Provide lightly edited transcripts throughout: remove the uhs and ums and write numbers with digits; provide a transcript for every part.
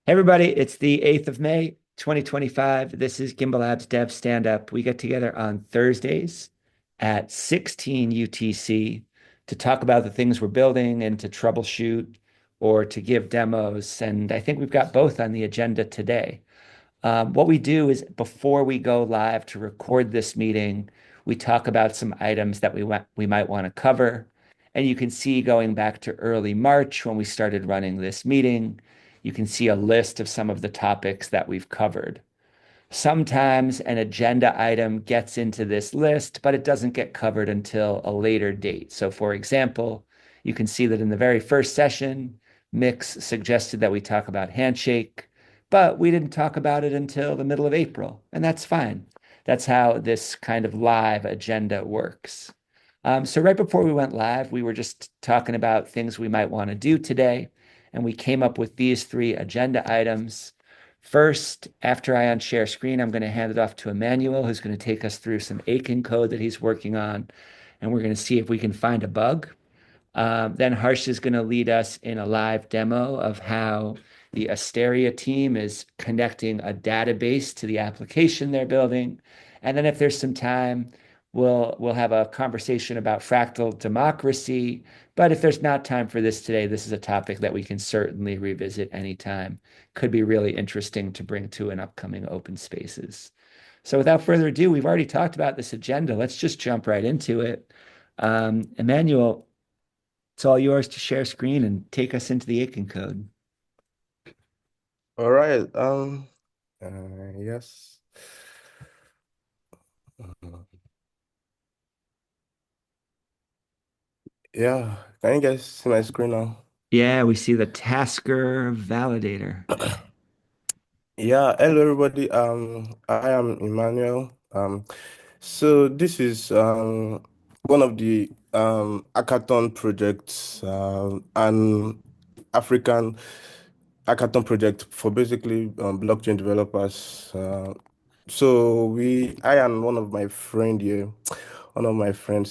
Hey everybody, it's the 8th of May, 2025. This is Gimbalabs Dev Standup. We get together on Thursdays at 16 UTC to talk about the things we're building and to troubleshoot or to give demos. And I think we've got both on the agenda today. What we do is before we go live to record this meeting, we talk about some items that we might want to cover. And you can see going back to early March when we started running this meeting, you can see a list of some of the topics that we've covered. Sometimes an agenda item gets into this list, but it doesn't get covered until a later date. So, for example, you can see that in the very first session, Mix suggested that we talk about Handshake, but we didn't talk about it until the middle of April, and that's fine. That's how this kind of live agenda works. So, right before we went live, we were just talking about things we might want to do today, and we came up with these three agenda items. First, after I unshare screen, I'm going to hand it off to Emmanuel, who's going to take us through some Aiken code that he's working on, and we're going to see if we can find a bug. Then Harsh is going to lead us in a live demo of how the Asteria team is connecting a database to the application they're building. And then if there's some time, we'll have a conversation about fractal democracy. But if there's not time for this today, this is a topic that we can certainly revisit anytime. Could be really interesting to bring to an upcoming open spaces. So without further ado, we've already talked about this agenda. Let's just jump right into it. Emmanuel, it's all yours to share screen and take us into the Aiken code. All right. Yes. Yeah. Can you guys see my screen now? Yeah, we see the tasker validator. Yeah. Hello, everybody. I am Emmanuel. So this is one of the hackathon projects, an African hackathon project for basically blockchain developers. I and one of my friends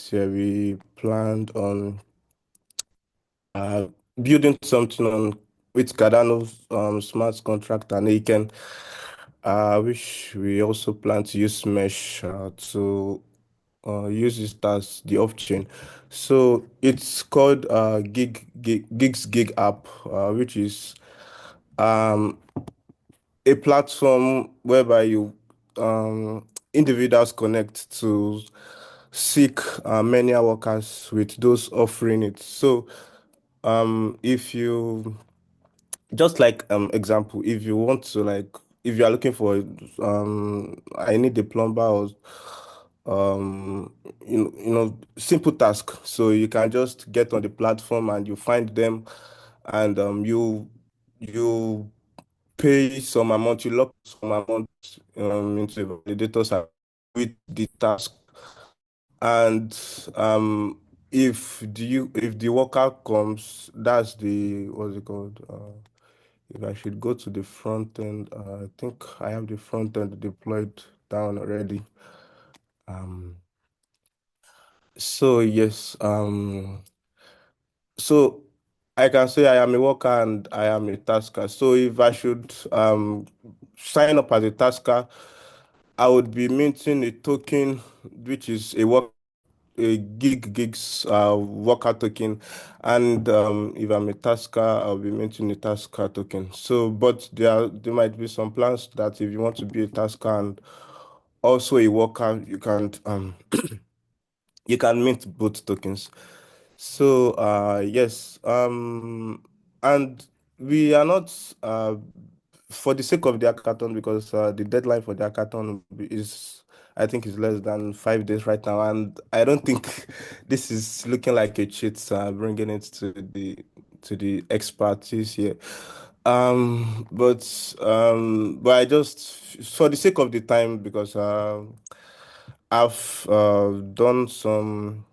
here, we planned on uh, building something on with Cardano's smart contract and Aiken, which we also plan to use Mesh to use it as the off-chain. So it's called Gigs Gig app, which is um, a platform whereby you individuals connect to seek many workers with those offering it. So if you just like example, if you want to like if you are looking for I need a plumber or um simple task, so you can just get on the platform and you find them, and you pay some amount, you lock some amount into a validator's account with the task. And if the worker comes, that's the what's it called? If I should go to the front end, I think I have the front end deployed down already. Um, so yes, so I can say I am a worker and I am a tasker. So if I should sign up as a tasker, I would be minting a token, which is a gigs worker token, and if I'm a tasker, I'll be minting a tasker token. So, but there might be some plans that if you want to be a tasker and also a worker, you can mint both tokens. So, yes, and we are not, for the sake of the hackathon, because the deadline for the hackathon is, I think, is less than 5 days right now, and I don't think this is looking like a cheat, bringing it to the expertise here. But I just, for the sake of the time, because I've done some,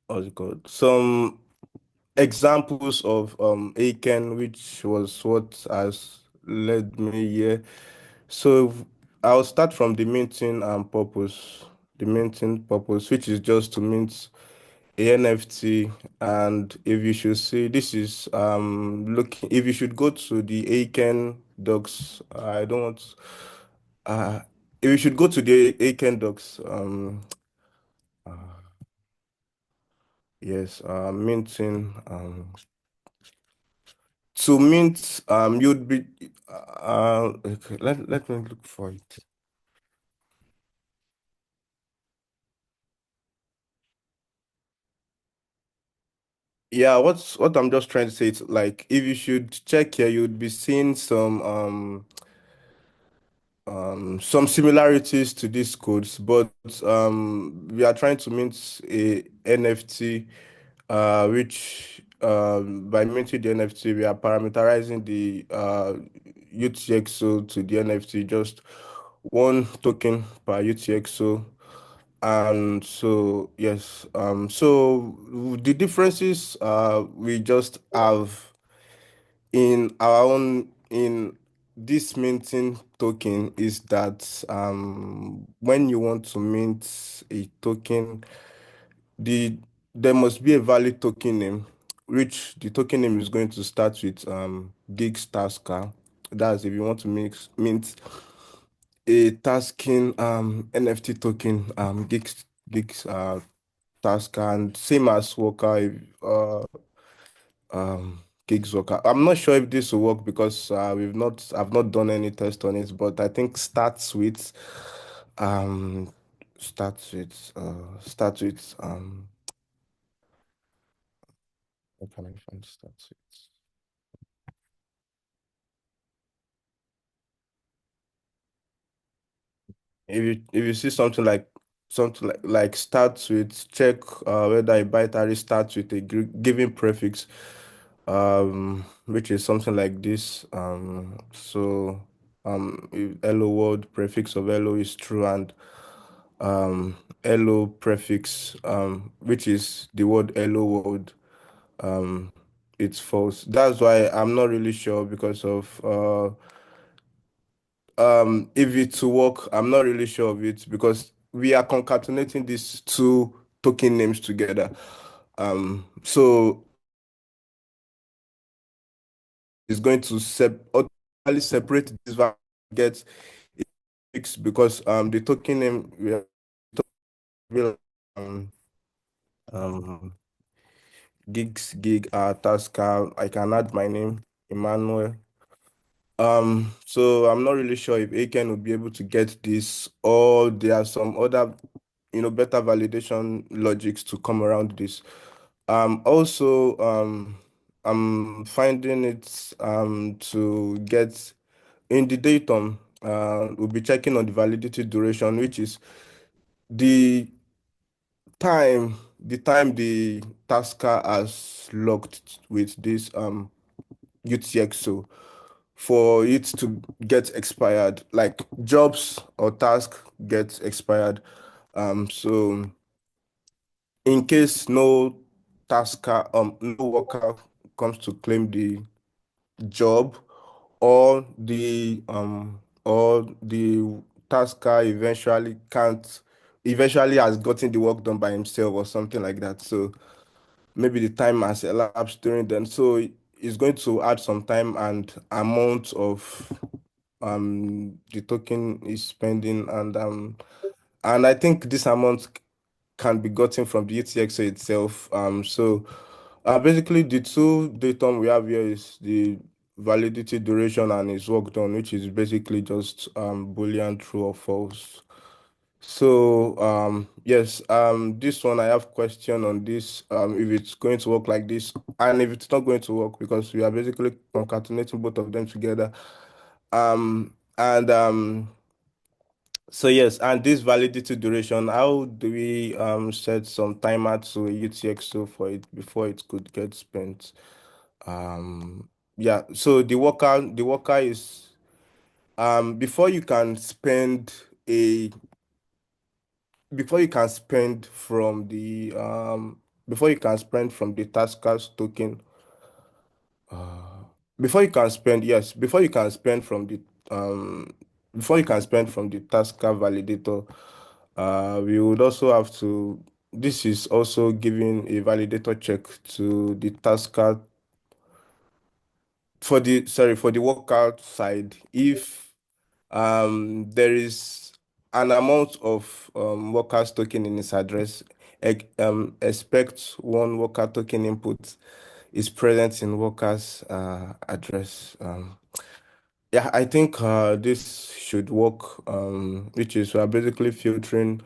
what's it called? Some examples of Aiken, which was what has led me here. So I'll start from the minting purpose. The minting purpose, which is just to mint a NFT, and if you should see, this is look, if you should go to the Aiken docs, I don't want uh if you should go to the Aiken docs, uh, yes, minting, to mint, you'd be okay, let me look for it. Yeah, what I'm just trying to say is like if you should check here, you'd be seeing some similarities to these codes, but we are trying to mint a NFT, which by minting the NFT, we are parameterizing the UTXO to the NFT, just one token per UTXO. And so, yes, so the differences we just have in our own in this minting token is that when you want to mint a token, the there must be a valid token name, which the token name is going to start with gigs tasker. That's if you want to mint a tasking NFT token, gigs tasker, and same as worker, gigs worker. I'm not sure if this will work because I've not done any test on it, but I think um starts with what can I find starts with? If you see something like starts with, check whether a byte starts with a given prefix, which is something like this. So if hello world prefix of hello is true, and hello prefix, which is the word hello world, um, it's false. That's why I'm not really sure because of if it to work, I'm not really sure of it because we are concatenating these two token names together. So it's going to automatically separate this value, get it fixed because the token name will um, um tasker. I can add my name, Emmanuel. So I'm not really sure if Aiken would be able to get this, or there are some other, better validation logics to come around this. Also, I'm finding it to get in the datum. We'll be checking on the validity duration, which is the the time the tasker has logged with this UTXO for it to get expired, like jobs or task get expired. So in case no worker comes to claim the job, or the tasker eventually has gotten the work done by himself or something like that. So maybe the time has elapsed during then. So it's going to add some time and amount of the token is spending, and I think this amount can be gotten from the UTXO itself. So basically the two datum we have here is the validity duration and its work done, which is basically just Boolean true or false. So yes, this one I have question on this, if it's going to work like this, and if it's not going to work because we are basically concatenating both of them together. And so yes, and this validity duration, how do we set some timer to a UTXO for it before it could get spent? Um yeah, so the worker is before you can spend a before you can spend from the tasker's token, uh, before you can spend from the um tasker validator, we would also have to this is also giving a validator check to the tasker for the sorry for the worker side if there is an amount of workers token in its address, expect one worker token input is present in workers address. Yeah, I think this should work, which is we are basically filtering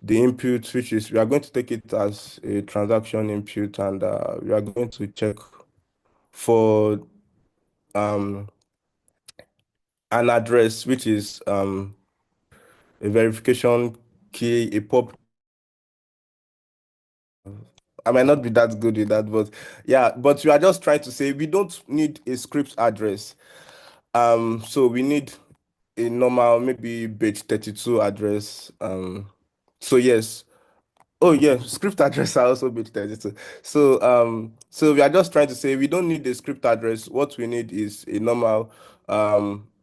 the input, which is we are going to take it as a transaction input, and we are going to check for um, an address, which is a verification key, a pub. I might not be that good with that, but yeah, but we are just trying to say we don't need a script address. So we need a normal, maybe page 32 address. So yes. Oh yeah, script address are also bit 32. So we are just trying to say we don't need a script address. What we need is a normal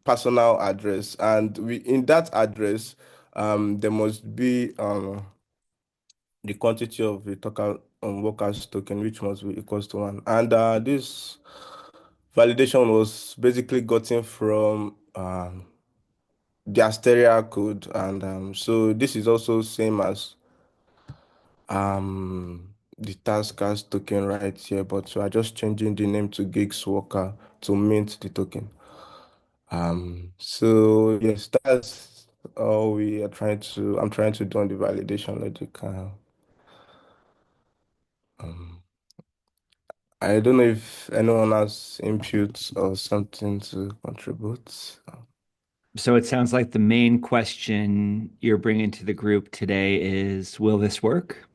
personal address, and we in that address there must be the quantity of the token workers token, which must be equals to one. And this validation was basically gotten from the Asteria code, and so this is also same as the taskers token right here, but we are just changing the name to gigs worker to mint the token. So yes, that's all we are trying to I'm trying to do on the validation logic. Um, I don't know if anyone has inputs or something to contribute. So it sounds like the main question you're bringing to the group today is, will this work?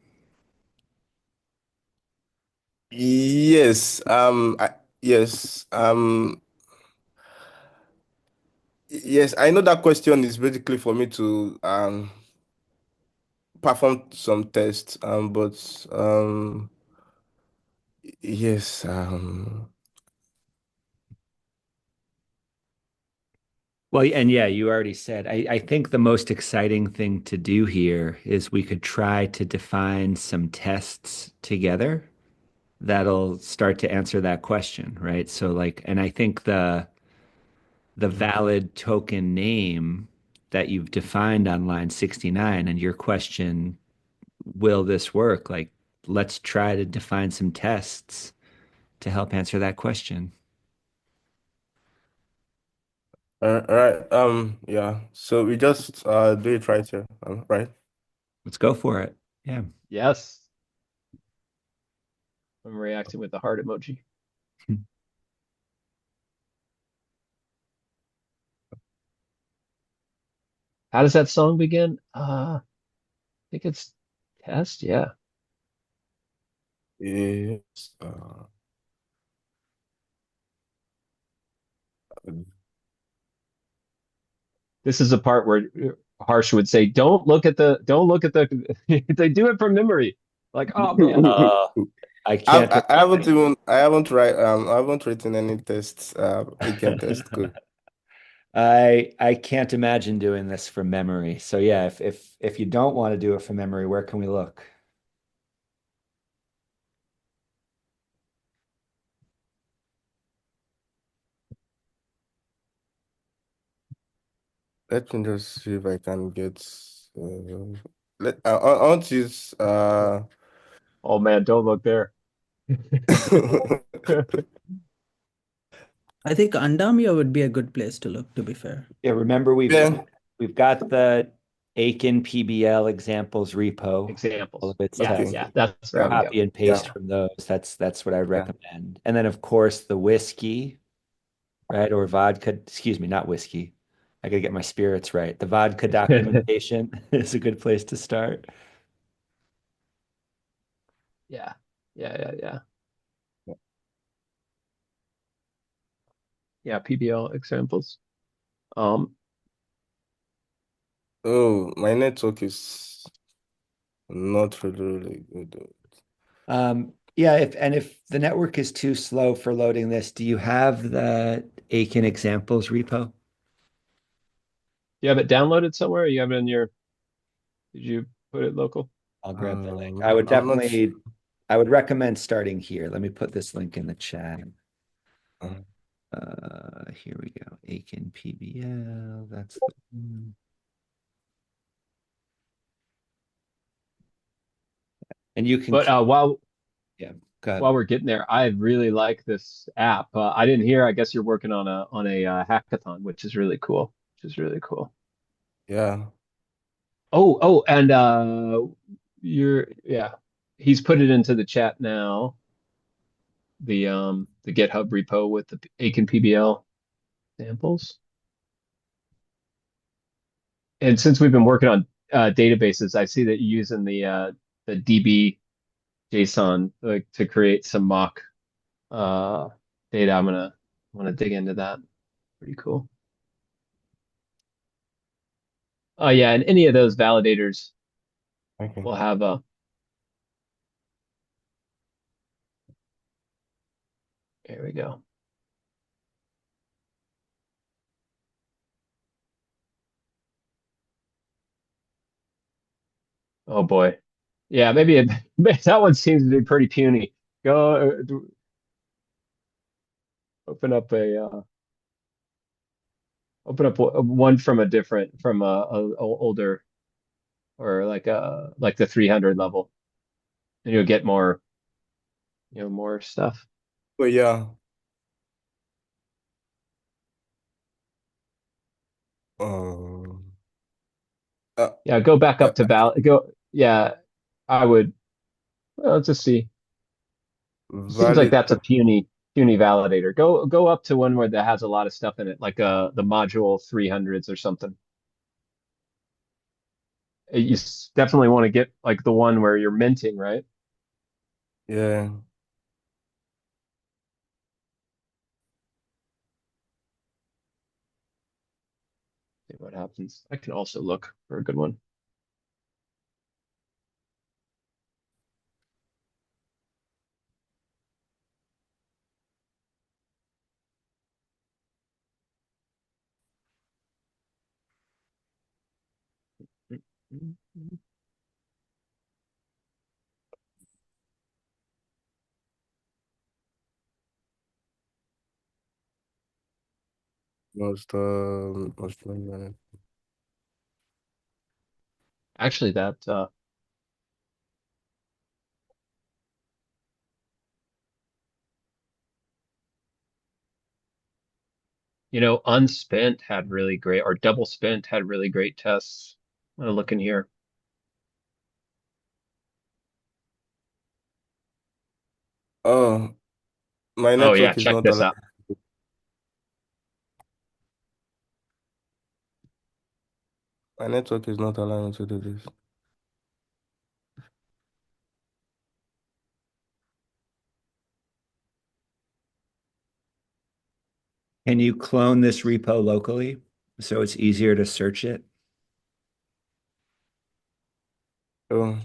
Yes, yes, yes. I know that question is basically for me to perform some tests, but yes, Well, and yeah, you already said, I think the most exciting thing to do here is we could try to define some tests together that'll start to answer that question, right? So like, and I think the valid token name that you've defined on line 69 and your question, will this work? Like, let's try to define some tests to help answer that question. all right, yeah. So we just do it right here, right? Let's go for it. Yeah. Yes. I'm reacting with the heart emoji. How does that song begin? I think it's test. Yeah. Yes. This is a part where Harsh would say, don't look at the, they do it from memory. Like, oh man. Uh, I can't. I haven't written any tests, agent test code. I can't imagine doing this from memory. So yeah, if you don't want to do it from memory, where can we look? Let me just see if I can get. I want to use. Oh man, don't look there. I think Andamia would be a good place to look, to be fair. Yeah, remember Yeah. we've got the Aiken PBL examples repo, all of Examples. its Yeah, tests. Okay. yeah, that's right. Yeah. Yeah. Copy and Yeah. paste from those. That's what I'd Yeah. recommend. And then of course the whiskey, right? Or vodka, excuse me, not whiskey. I gotta get my spirits right. The vodka documentation is a good place to start. Yeah. Yeah, yeah, yeah. Yeah, PBL examples. Um, Oh, my network is not really good. Yeah, if the network is too slow for loading this, do you have the Aiken examples repo? you have it downloaded somewhere? You have it in your, did you put it local? I'll grab the link. I would I'm not sure. definitely, I would recommend starting here. Let me put this link in the chat. Uh, Here we go. Aiken PBL. That's the one. And you can, But yeah, go ahead. while we're getting there, I really like this app. I didn't hear. I guess you're working on a hackathon, which is really cool. Which is really cool. yeah. And yeah, he's put it into the chat now. The GitHub repo with the Aiken PBL samples. And since we've been working on databases, I see that you're using the DB JSON like to create some mock uh, data. I'm gonna dig into that. Pretty cool. Oh yeah, and any of those validators Okay. will have a. There we go. Oh boy, yeah, that one seems to be pretty puny. Go open up one from a different from a older or like the 300 level, and you'll get more more stuff. But yeah. Um. Uh, Yeah, go back uh, up to val. Go. Yeah, I would. Well, let's just see. It seems like valid. that's a puny validator. Go up to one where that has a lot of stuff in it, like the module 300s or something. Definitely want to get like the one where you're minting, right? Yeah. See what happens. I can also look for a good one. Most Actually, that unspent had really great, or double spent had really great tests. I'm gonna look in here. Oh, my Oh yeah, network is check not this allowing. out. My network is not allowing me to do this. Can you clone this repo locally so it's easier to search it? Oh,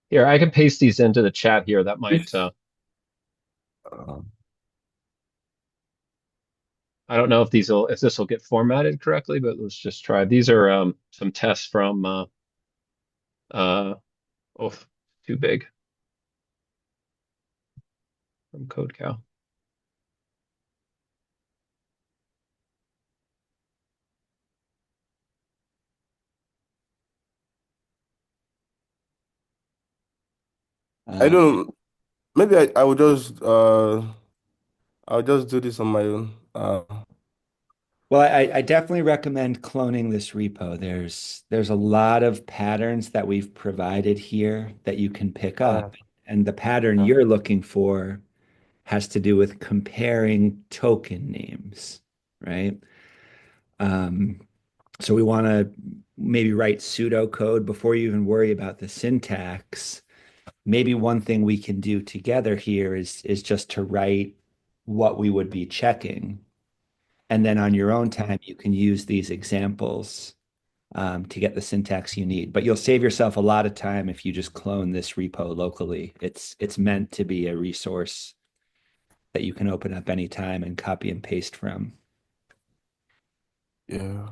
Here, I can paste these into the chat here. That might this. Uh, I don't know if this will get formatted correctly, but let's just try. These are some tests from uh oh too big from CodeCow. I Uh, don't. Maybe I would just I'll just do this on my own. well, I definitely recommend cloning this repo. There's a lot of patterns that we've provided here that you can pick Uh, up. And the pattern uh, you're looking for has to do with comparing token names, right? Um, so we want to maybe write pseudocode before you even worry about the syntax. Maybe one thing we can do together here is just to write what we would be checking. And then on your own time, you can use these examples to get the syntax you need. But you'll save yourself a lot of time if you just clone this repo locally. It's meant to be a resource that you can open up anytime and copy and paste from. Yeah.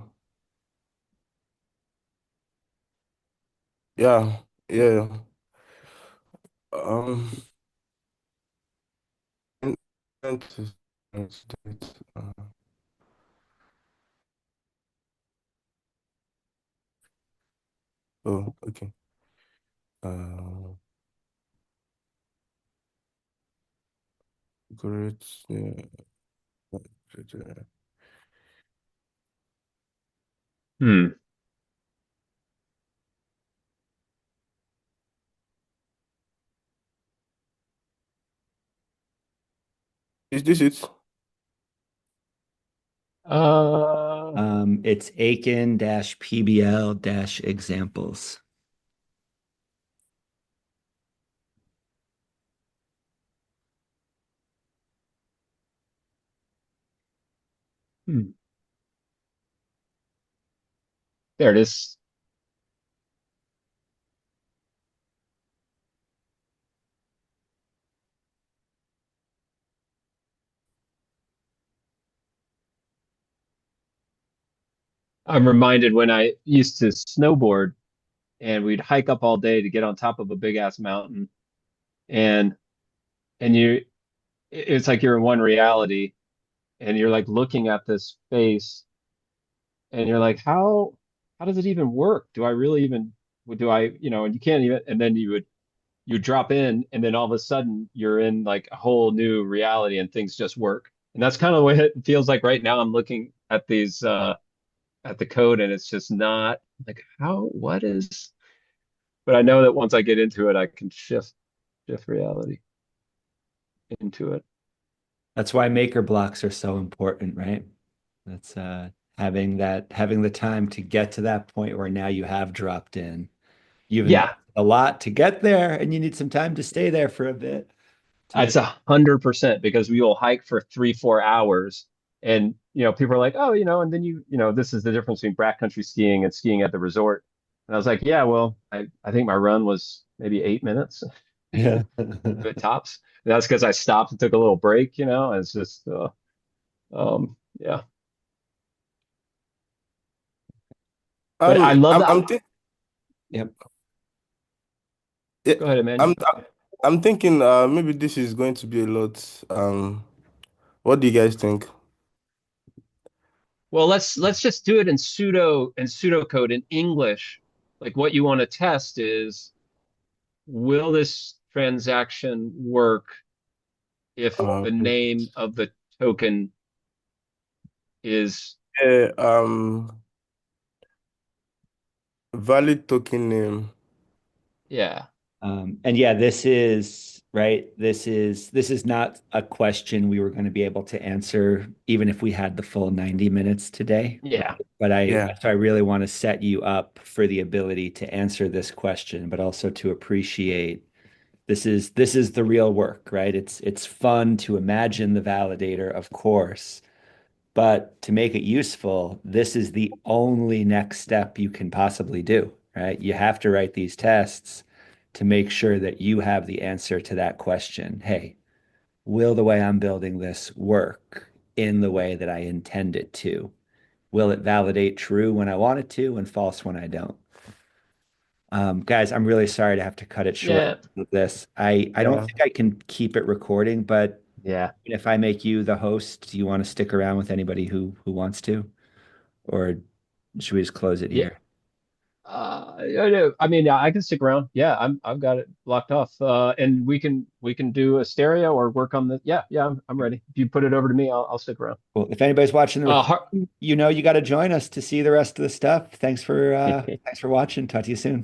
Yeah. Yeah. Um, and- and oh, okay. Uh, great. Yeah. Hmm. Is this it? Uh, It's Aiken-PBL-examples. hmm. There it is. I'm reminded when I used to snowboard and we'd hike up all day to get on top of a big ass mountain, and you it's like you're in one reality, and you're like looking at this face, and you're like, how does it even work? Do I really even do I, and you can't even, and then you drop in, and then all of a sudden you're in like a whole new reality and things just work. And that's kind of the way it feels like right now. I'm looking at these at the code, and it's just not like, what is, but I know that once I get into it, I can shift reality into it. That's why maker blocks are so important, right? That's having the time to get to that point where now you have dropped in. You've invested Yeah, a lot to get there, and you need some time to stay there for a bit to it's make. 100% because we will hike for 3, 4 hours, and people are like, oh, and then this is the difference between backcountry skiing and skiing at the resort. And I was like, yeah, well, I think my run was maybe 8 minutes Yeah. at tops. And that's because I stopped and took a little break. It's just yeah. But I love I'm that. I'm think Yep. yeah, Go ahead, man. I'm I'm thinking maybe this is going to be a lot. What do you guys think? Well, let's just do it in pseudocode in English. Like what you want to test is, will this transaction work if Uh, the name of the token is, yeah, valid token name. yeah, And yeah, this is right. This is not a question we were going to be able to answer even if we had the full 90 minutes today, right? yeah, But I Yeah. so I really want to set you up for the ability to answer this question, but also to appreciate this is the real work, right? It's fun to imagine the validator, of course, but to make it useful, this is the only next step you can possibly do, right? You have to write these tests to make sure that you have the answer to that question. Hey, will the way I'm building this work in the way that I intend it to? Will it validate true when I want it to and false when I don't? Guys, I'm really sorry to have to cut it short yeah, with this. I don't Yeah. think I can keep it recording, but yeah, if I make you the host, do you want to stick around with anybody who wants to? Or should we just close it yeah. here? I mean, yeah, I can stick around. Yeah, I've got it blocked off. And we can do a stereo or work on the. Yeah, yeah, I'm ready. If you put it over to me, I'll stick around. Well, if anybody's watching the Har recording, you got to join us to see the rest of the stuff. Thanks for watching. Talk to you soon.